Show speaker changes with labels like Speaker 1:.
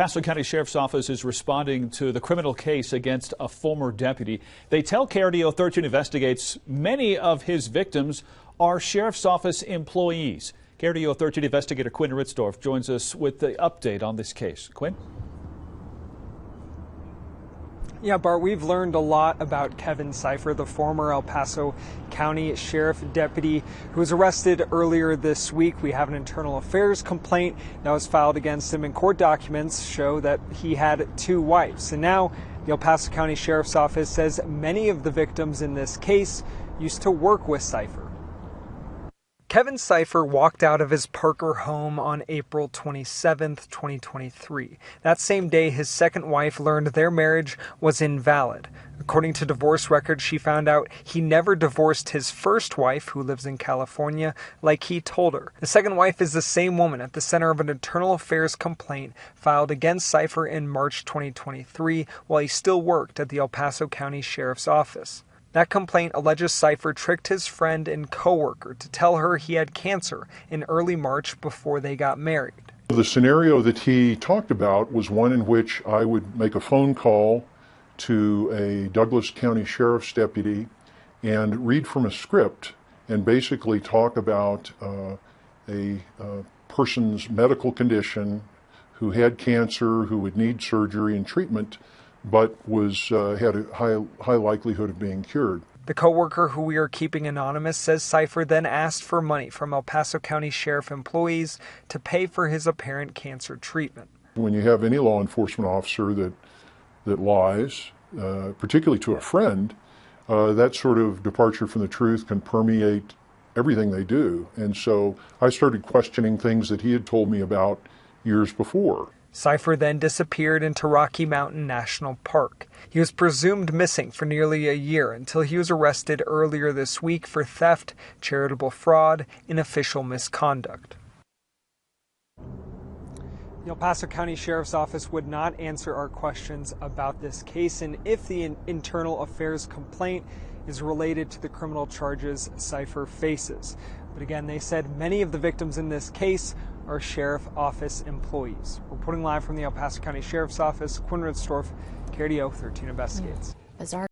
Speaker 1: Paso County Sheriff's Office is responding to the criminal case against a former deputy. They tell KRDO 13 Investigates many of his victims are Sheriff's Office employees. KRDO 13 investigator Quinn Ritzdorf joins us with the update on this case. Quinn?
Speaker 2: Yeah, Bart, we've learned a lot about Kevin Cipher, the former El Paso County Sheriff deputy who was arrested earlier this week. We have an internal affairs complaint that was filed against him, and court documents show that he had 2 wives. And now the El Paso County Sheriff's Office says many of the victims in this case used to work with Cipher. Kevin Cipher walked out of his Parker home on April 27, 2023. That same day, his second wife learned their marriage was invalid. According to divorce records, she found out he never divorced his first wife, who lives in California, like he told her. The second wife is the same woman at the center of an internal affairs complaint filed against Cipher in March 2023 while he still worked at the El Paso County Sheriff's Office. That complaint alleges Cipher tricked his friend and coworker to tell her he had cancer in early March before they got married.
Speaker 3: The scenario that he talked about was one in which I would make a phone call to a Douglas County Sheriff's deputy and read from a script and basically talk about a person's medical condition who had cancer, who would need surgery and treatment, but had a high likelihood of being cured.
Speaker 2: The coworker, who we are keeping anonymous, says Cipher then asked for money from El Paso County Sheriff employees to pay for his apparent cancer treatment.
Speaker 3: When you have any law enforcement officer that lies, particularly to a friend, that sort of departure from the truth can permeate everything they do. And so I started questioning things that he had told me about years before.
Speaker 2: Cipher then disappeared into Rocky Mountain National Park. He was presumed missing for nearly a year until he was arrested earlier this week for theft, charitable fraud, and official misconduct. The El Paso County Sheriff's Office would not answer our questions about this case and if the internal affairs complaint is related to the criminal charges Cipher faces. But again, they said many of the victims in this case are Sheriff Office employees. Reporting live from the El Paso County Sheriff's Office, Quinn Ritzdorf, KRDO 13 Investigates.